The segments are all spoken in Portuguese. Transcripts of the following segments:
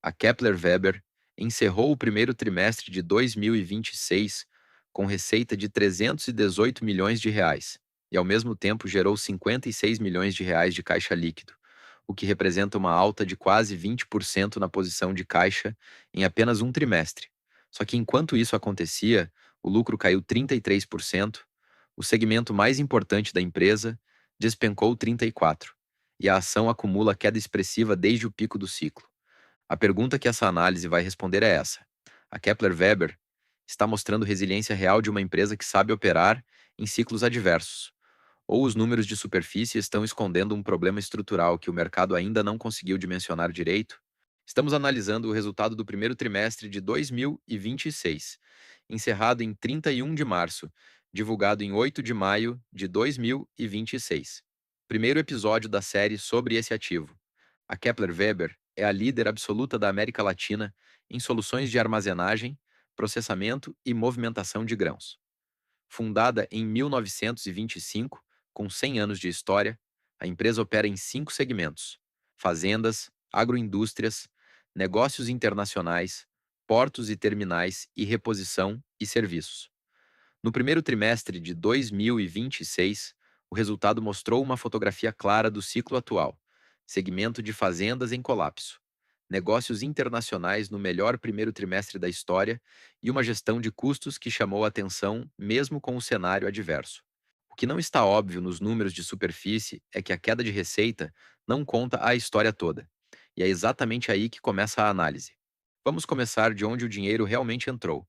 A Kepler Weber encerrou o primeiro trimestre de 2026 com receita de 318 milhões de reais e, ao mesmo tempo, gerou 56 milhões de reais de caixa líquido, o que representa uma alta de quase 20% na posição de caixa em apenas um trimestre. Só que enquanto isso acontecia, o lucro caiu 33%, o segmento mais importante da empresa despencou 34%, e a ação acumula queda expressiva desde o pico do ciclo. A pergunta que essa análise vai responder é essa: a Kepler Weber está mostrando resiliência real de uma empresa que sabe operar em ciclos adversos, ou os números de superfície estão escondendo um problema estrutural que o mercado ainda não conseguiu dimensionar direito? Estamos analisando o resultado do primeiro trimestre de 2026, encerrado em 31 de março, divulgado em 8 de maio de 2026. Primeiro episódio da série sobre esse ativo. A Kepler Weber é a líder absoluta da América Latina em soluções de armazenagem, processamento e movimentação de grãos. Fundada em 1925, com 100 anos de história, a empresa opera em 5 segmentos: fazendas, agroindústrias, negócios internacionais, portos e terminais e reposição e serviços. No primeiro trimestre de 2026, o resultado mostrou uma fotografia clara do ciclo atual: segmento de fazendas em colapso, negócios internacionais no melhor primeiro trimestre da história e uma gestão de custos que chamou a atenção mesmo com o cenário adverso. O que não está óbvio nos números de superfície é que a queda de receita não conta a história toda. E é exatamente aí que começa a análise. Vamos começar de onde o dinheiro realmente entrou.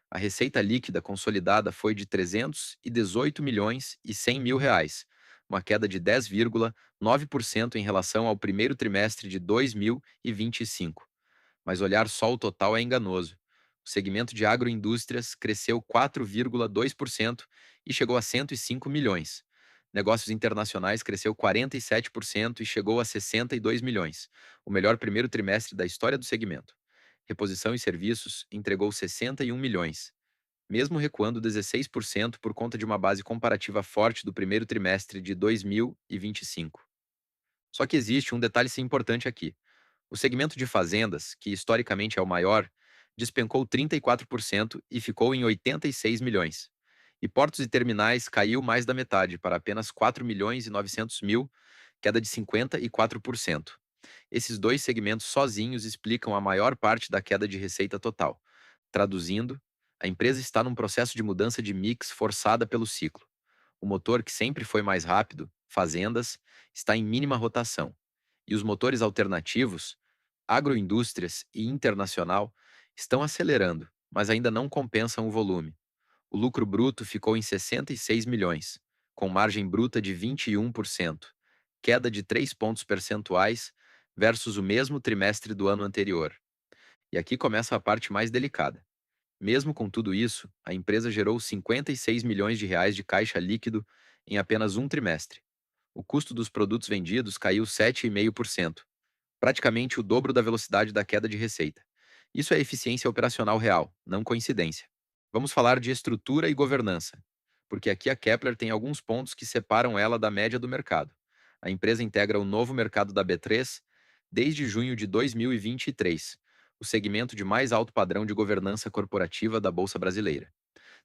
A receita líquida consolidada foi de 318 milhões e 100 mil reais, uma queda de 10,9% em relação ao primeiro trimestre de 2025. Mas olhar só o total é enganoso. O segmento de agroindústrias cresceu 4,2% e chegou a 105 milhões. Negócios internacionais cresceu 47% e chegou a 62 milhões, o melhor primeiro trimestre da história do segmento. Reposição e serviços entregou 61 milhões, mesmo recuando 16% por conta de uma base comparativa forte do primeiro trimestre de 2025. Só que existe um detalhe importante aqui. O segmento de fazendas, que historicamente é o maior, despencou 34% e ficou em 86 milhões. E portos e terminais caiu mais da metade, para apenas 4 milhões e 900 mil, queda de 54%. Esses dois segmentos sozinhos explicam a maior parte da queda de receita total. Traduzindo, a empresa está num processo de mudança de mix forçada pelo ciclo. O motor que sempre foi mais rápido, fazendas, está em mínima rotação. E os motores alternativos, agroindústrias e internacional, estão acelerando, mas ainda não compensam o volume. O lucro bruto ficou em 66 milhões, com margem bruta de 21%, queda de 3 pontos percentuais versus o mesmo trimestre do ano anterior. E aqui começa a parte mais delicada. Mesmo com tudo isso, a empresa gerou 56 milhões de reais de caixa líquido em apenas um trimestre. O custo dos produtos vendidos caiu 7,5%, praticamente o dobro da velocidade da queda de receita. Isso é eficiência operacional real, não coincidência. Vamos falar de estrutura e governança, porque aqui a Kepler tem alguns pontos que separam ela da média do mercado. A empresa integra o novo mercado da B3 desde junho de 2023, o segmento de mais alto padrão de governança corporativa da Bolsa Brasileira.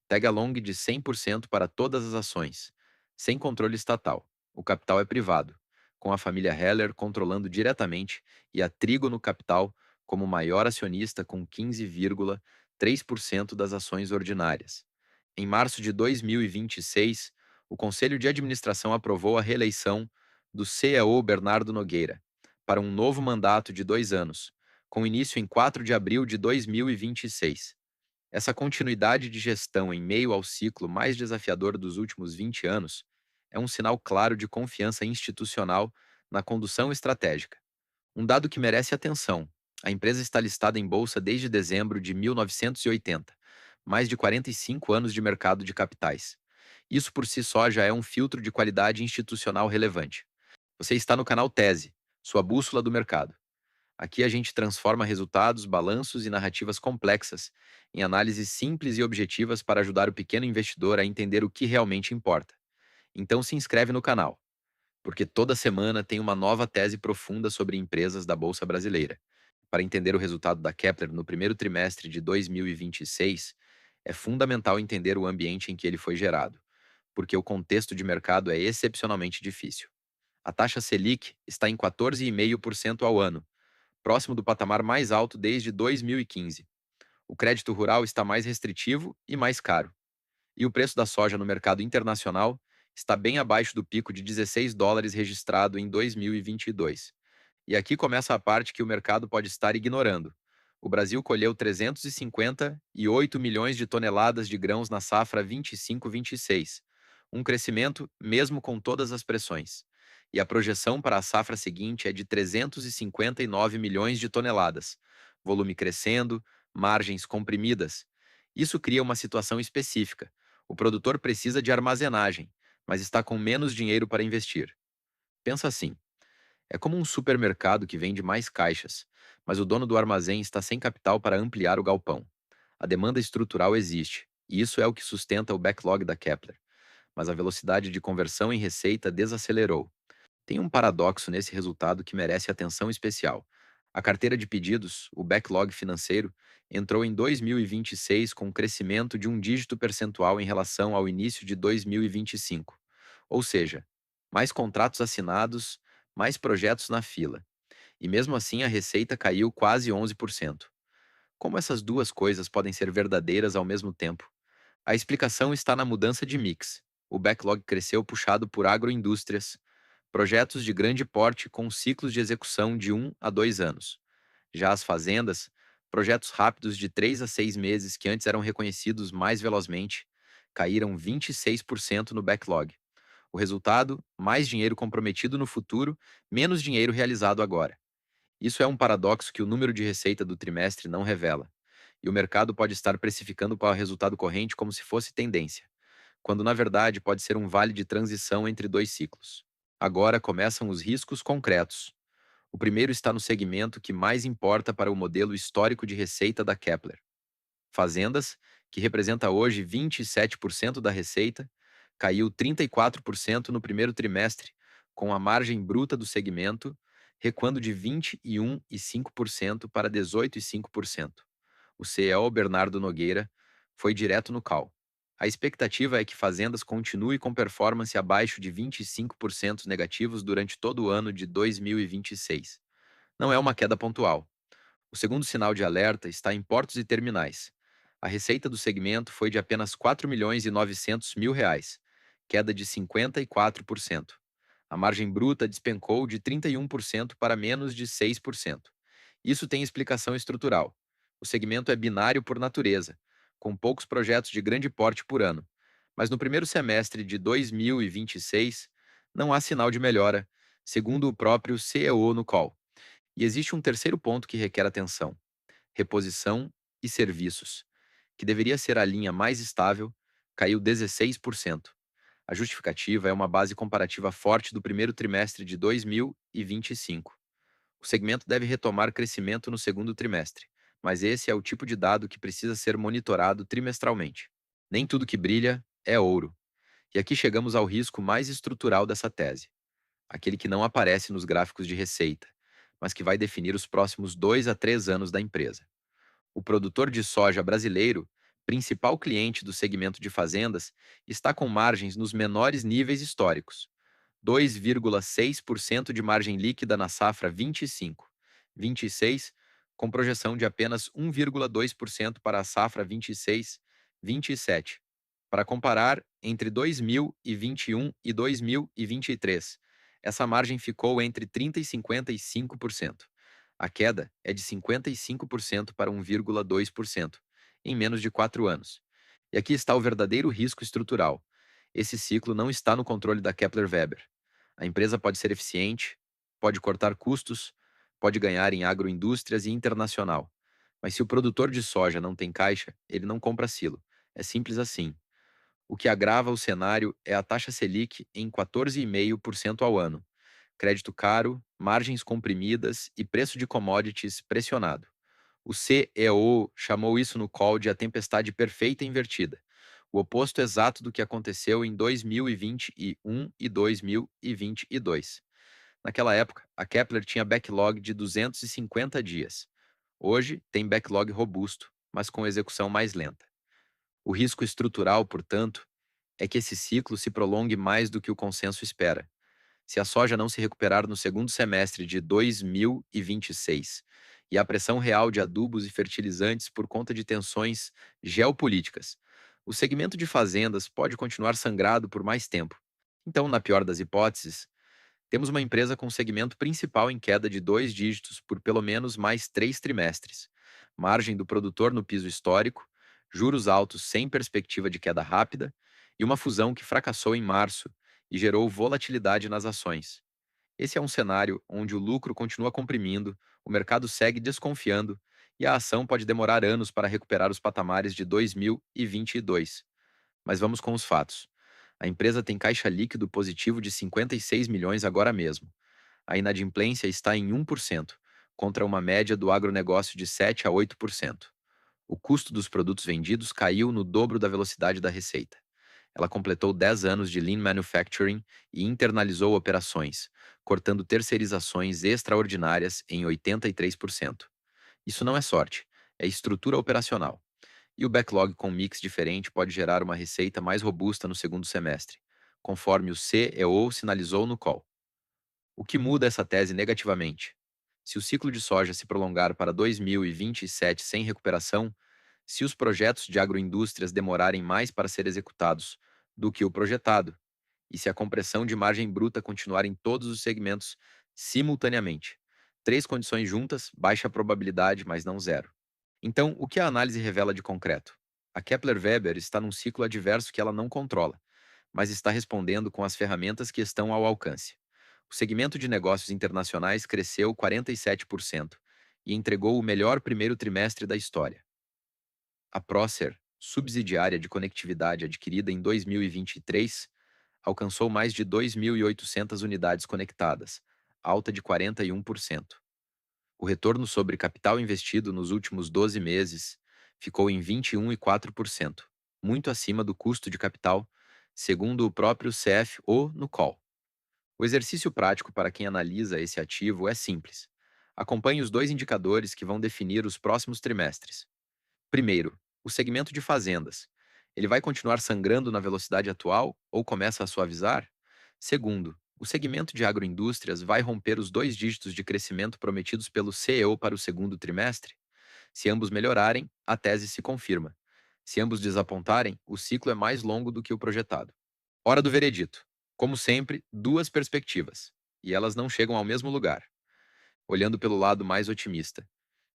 Tag-along de 100% para todas as ações, sem controle estatal. O capital é privado, com a família Heller controlando diretamente e a Trígono Capital como maior acionista com 15,3% das ações ordinárias. Em março de 2026, o Conselho de Administração aprovou a reeleição do CEO Bernardo Nogueira para um novo mandato de 2 anos, com início em 4 de abril de 2026. Essa continuidade de gestão em meio ao ciclo mais desafiador dos últimos 20 anos é um sinal claro de confiança institucional na condução estratégica. Um dado que merece atenção: a empresa está listada em bolsa desde dezembro de 1980, mais de 45 anos de mercado de capitais. Isso por si só já é um filtro de qualidade institucional relevante. Você está no canal Tese, sua bússola do mercado. Aqui a gente transforma resultados, balanços e narrativas complexas em análises simples e objetivas para ajudar o pequeno investidor a entender o que realmente importa. Então se inscreve no canal, porque toda semana tem uma nova tese profunda sobre empresas da Bolsa Brasileira. Para entender o resultado da Kepler no primeiro trimestre de 2026, é fundamental entender o ambiente em que ele foi gerado, porque o contexto de mercado é excepcionalmente difícil. A taxa Selic está em 14,5% ao ano, próximo do patamar mais alto desde 2015. O crédito rural está mais restritivo e mais caro. E o preço da soja no mercado internacional está bem abaixo do pico de US$ 16 registrado em 2022. E aqui começa a parte que o mercado pode estar ignorando. O Brasil colheu 358 milhões de toneladas de grãos na safra 25-26, um crescimento mesmo com todas as pressões. E a projeção para a safra seguinte é de 359 milhões de toneladas, volume crescendo, margens comprimidas. Isso cria uma situação específica. O produtor precisa de armazenagem, mas está com menos dinheiro para investir. Pensa assim: é como um supermercado que vende mais caixas, mas o dono do armazém está sem capital para ampliar o galpão. A demanda estrutural existe, e isso é o que sustenta o backlog da Kepler, mas a velocidade de conversão em receita desacelerou. Tem um paradoxo nesse resultado que merece atenção especial. A carteira de pedidos, o backlog financeiro, entrou em 2026 com um crescimento de um dígito percentual em relação ao início de 2025. Ou seja, mais contratos assinados, mais projetos na fila. E mesmo assim a receita caiu quase 11%. Como essas duas coisas podem ser verdadeiras ao mesmo tempo? A explicação está na mudança de mix. O backlog cresceu puxado por agroindústrias, projetos de grande porte com ciclos de execução de 1 a 2 anos. Já as fazendas, projetos rápidos de 3 a 6 meses que antes eram reconhecidos mais velozmente, caíram 26% no backlog. O resultado: mais dinheiro comprometido no futuro, menos dinheiro realizado agora. Isso é um paradoxo que o número de receita do trimestre não revela. E o mercado pode estar precificando para o resultado corrente como se fosse tendência, quando na verdade pode ser um vale de transição entre dois ciclos. Agora começam os riscos concretos. O primeiro está no segmento que mais importa para o modelo histórico de receita da Kepler: fazendas, que representa hoje 27% da receita, caiu 34% no primeiro trimestre, com a margem bruta do segmento recuando de 21,5% para 18,5%. O CEO Bernardo Nogueira foi direto no call. A expectativa é que fazendas continue com performance abaixo de 25% negativos durante todo o ano de 2026. Não é uma queda pontual. O segundo sinal de alerta está em portos e terminais. A receita do segmento foi de apenas 4 milhões e 900 mil reais, queda de 54%. A margem bruta despencou de 31% para menos de 6%. Isso tem explicação estrutural. O segmento é binário por natureza, com poucos projetos de grande porte por ano. Mas no primeiro semestre de 2026, não há sinal de melhora, segundo o próprio CEO no call. E existe um terceiro ponto que requer atenção: reposição e serviços, que deveria ser a linha mais estável, caiu 16%. A justificativa é uma base comparativa forte do primeiro trimestre de 2025. O segmento deve retomar crescimento no segundo trimestre, mas esse é o tipo de dado que precisa ser monitorado trimestralmente. Nem tudo que brilha é ouro. E aqui chegamos ao risco mais estrutural dessa tese, aquele que não aparece nos gráficos de receita, mas que vai definir os próximos 2 a 3 anos da empresa. O produtor de soja brasileiro, principal cliente do segmento de fazendas, está com margens nos menores níveis históricos: 2,6% de margem líquida na safra 25-26, com projeção de apenas 1,2% para a safra 26-27. Para comparar, entre 2021 e 2023, essa margem ficou entre 30% e 55%. A queda é de 55% para 1,2%, em menos de 4 anos. E aqui está o verdadeiro risco estrutural. Esse ciclo não está no controle da Kepler Weber. A empresa pode ser eficiente, pode cortar custos, pode ganhar em agroindústrias e internacional. Mas se o produtor de soja não tem caixa, ele não compra silo. É simples assim. O que agrava o cenário é a taxa Selic em 14,5% ao ano, crédito caro, margens comprimidas e preço de commodities pressionado. O CEO chamou isso no call de a tempestade perfeita invertida, o oposto exato do que aconteceu em 2021 e 2022. Naquela época, a Kepler tinha backlog de 250 dias, Hoje tem backlog robusto, mas com execução mais lenta. O risco estrutural, portanto, é que esse ciclo se prolongue mais do que o consenso espera. Se a soja não se recuperar no segundo semestre de 2026 e a pressão real de adubos e fertilizantes por conta de tensões geopolíticas, o segmento de fazendas pode continuar sangrado por mais tempo. Então, na pior das hipóteses, temos uma empresa com segmento principal em queda de 2 dígitos por pelo menos mais 3 trimestres, margem do produtor no piso histórico, juros altos sem perspectiva de queda rápida e uma fusão que fracassou em março e gerou volatilidade nas ações. Esse é um cenário onde o lucro continua comprimindo, o mercado segue desconfiando e a ação pode demorar anos para recuperar os patamares de 2022. Mas vamos com os fatos. A empresa tem caixa líquido positivo de 56 milhões agora mesmo. A inadimplência está em 1%, contra uma média do agronegócio de 7 a 8%. O custo dos produtos vendidos caiu no dobro da velocidade da receita. Ela completou 10 anos de Lean Manufacturing e internalizou operações, cortando terceirizações extraordinárias em 83%. Isso não é sorte, é estrutura operacional. E o backlog com mix diferente pode gerar uma receita mais robusta no segundo semestre, conforme o CEO sinalizou no call. O que muda essa tese negativamente? Se o ciclo de soja se prolongar para 2027 sem recuperação, se os projetos de agroindústrias demorarem mais para ser executados do que o projetado, e se a compressão de margem bruta continuar em todos os segmentos simultaneamente. Três condições juntas, baixa probabilidade, mas não zero. Então, o que a análise revela de concreto? A Kepler-Weber está num ciclo adverso que ela não controla, mas está respondendo com as ferramentas que estão ao alcance. O segmento de negócios internacionais cresceu 47% e entregou o melhor primeiro trimestre da história. A Procer, subsidiária de conectividade adquirida em 2023, alcançou mais de 2.800 unidades conectadas, alta de 41%. O retorno sobre capital investido nos últimos 12 meses ficou em 21,4%, muito acima do custo de capital, segundo o próprio CFO no call. O exercício prático para quem analisa esse ativo é simples. Acompanhe os dois indicadores que vão definir os próximos trimestres. Primeiro, o segmento de fazendas. Ele vai continuar sangrando na velocidade atual ou começa a suavizar? Segundo, o segmento de agroindústrias vai romper os 2 dígitos de crescimento prometidos pelo CEO para o segundo trimestre? Se ambos melhorarem, a tese se confirma. Se ambos desapontarem, o ciclo é mais longo do que o projetado. Hora do veredito. Como sempre, duas perspectivas. E elas não chegam ao mesmo lugar. Olhando pelo lado mais otimista.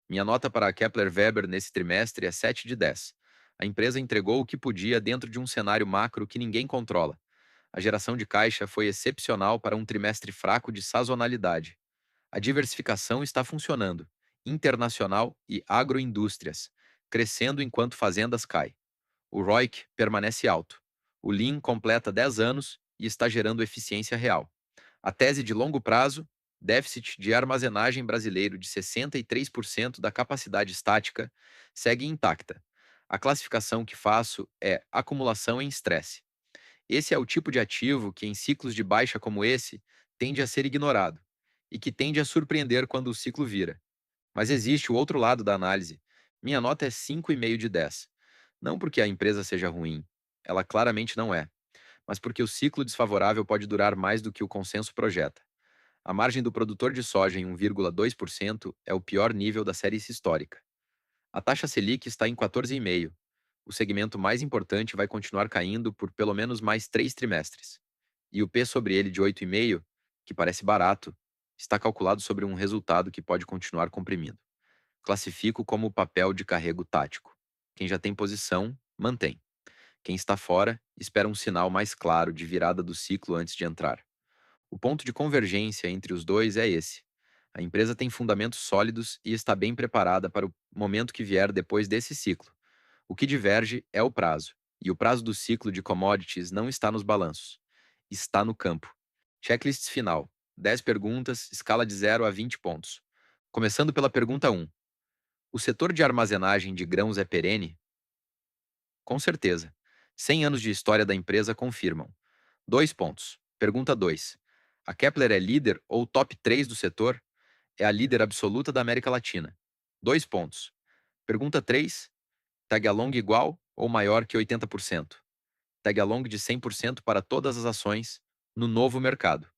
Minha nota para a Kepler-Weber nesse trimestre é 7 de 10. A empresa entregou o que podia dentro de um cenário macro que ninguém controla. A geração de caixa foi excepcional para um trimestre fraco de sazonalidade. A diversificação está funcionando. Internacional e agroindústrias, crescendo enquanto fazendas cai. O ROIC permanece alto. O Lean completa 10 anos e está gerando eficiência real. A tese de longo prazo, déficit de armazenagem brasileiro de 63% da capacidade estática, segue intacta. A classificação que faço é acumulação em estresse. Esse é o tipo de ativo que, em ciclos de baixa como esse, tende a ser ignorado e que tende a surpreender quando o ciclo vira. Mas existe o outro lado da análise. Minha nota é 5,5 de 10. Não porque a empresa seja ruim, ela claramente não é, mas porque o ciclo desfavorável pode durar mais do que o consenso projeta. A margem do produtor de soja em 1,2% é o pior nível da série histórica. A taxa Selic está em 14,5%. O segmento mais importante vai continuar caindo por pelo menos mais 3 trimestres. E o P sobre ele de 8,5%, que parece barato, está calculado sobre um resultado que pode continuar comprimindo. Classifico como papel de carrego tático. Quem já tem posição, mantém. Quem está fora, espera um sinal mais claro de virada do ciclo antes de entrar. O ponto de convergência entre os dois é esse. A empresa tem fundamentos sólidos e está bem preparada para o momento que vier depois desse ciclo. O que diverge é o prazo, e o prazo do ciclo de commodities não está nos balanços. Está no campo. Checklist final. 10 perguntas, escala de 0 a 20 pontos. Começando pela pergunta 1. O setor de armazenagem de grãos é perene? Com certeza. 100 anos de história da empresa confirmam. 2 pontos. Pergunta 2. A Kepler é líder ou top 3 do setor? É a líder absoluta da América Latina. Dois pontos. Pergunta 3. Tag along igual ou maior que 80%. Tag along de 100% para todas as ações no novo mercado.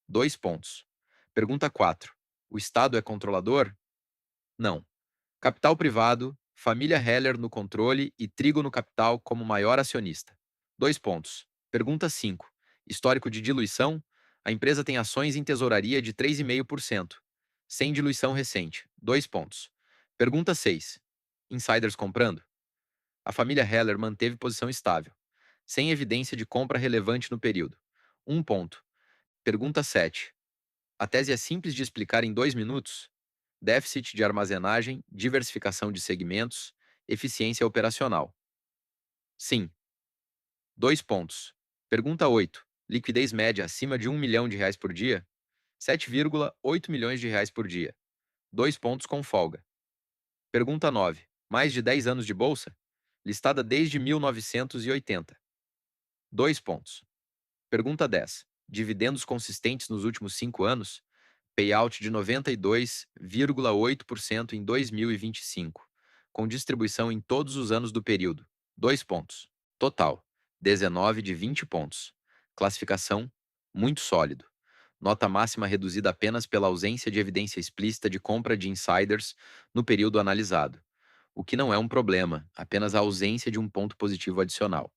Dois pontos. Pergunta 4. O Estado é controlador? Não. Capital privado, família Heller no controle e Trigo no capital como maior acionista. Dois pontos. Pergunta 5. Histórico de diluição? A empresa tem ações em tesouraria de 3,5%, sem diluição recente. Dois pontos. Pergunta 6. Insiders comprando? A família Heller manteve posição estável, sem evidência de compra relevante no período. Um ponto. Pergunta 7. A tese é simples de explicar em 2 minutos? Déficit de armazenagem, diversificação de segmentos, eficiência operacional. Sim. Dois pontos. Pergunta 8. Liquidez média acima de R$ 1 milhão por dia? 7,8 milhões por dia. Dois pontos com folga. Pergunta 9. Mais de 10 anos de bolsa? Listada desde 1980. Dois pontos. Pergunta 10. Dividendos consistentes nos últimos 5 anos? Payout de 92,8% em 2025, com distribuição em todos os anos do período. Dois pontos. Total: 19 de 20 pontos. Classificação: muito sólido. Nota máxima reduzida apenas pela ausência de evidência explícita de compra de insiders no período analisado, o que não é um problema, apenas a ausência de um ponto positivo adicional.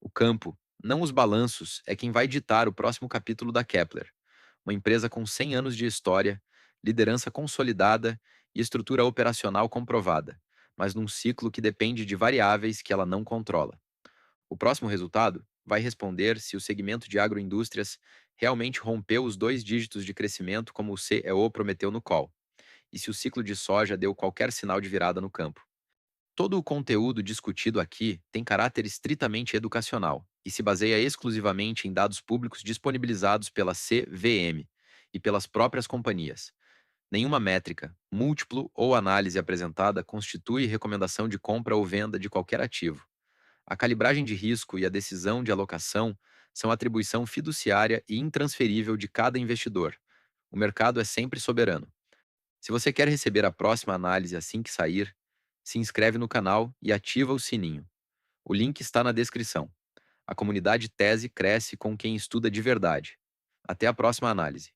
O campo, não os balanços, é quem vai ditar o próximo capítulo da Kepler, uma empresa com 100 anos de história, liderança consolidada e estrutura operacional comprovada, mas num ciclo que depende de variáveis que ela não controla. O próximo resultado vai responder se o segmento de agroindústrias realmente rompeu os 2 dígitos de crescimento como o CEO prometeu no call, e se o ciclo de soja deu qualquer sinal de virada no campo. Todo o conteúdo discutido aqui tem caráter estritamente educacional e se baseia exclusivamente em dados públicos disponibilizados pela CVM e pelas próprias companhias. Nenhuma métrica, múltiplo ou análise apresentada constitui recomendação de compra ou venda de qualquer ativo. A calibragem de risco e a decisão de alocação são atribuição fiduciária e intransferível de cada investidor. O mercado é sempre soberano. Se você quer receber a próxima análise assim que sair, se inscreve no canal e ativa o sininho. O link está na descrição. A comunidade Tese cresce com quem estuda de verdade. Até a próxima análise.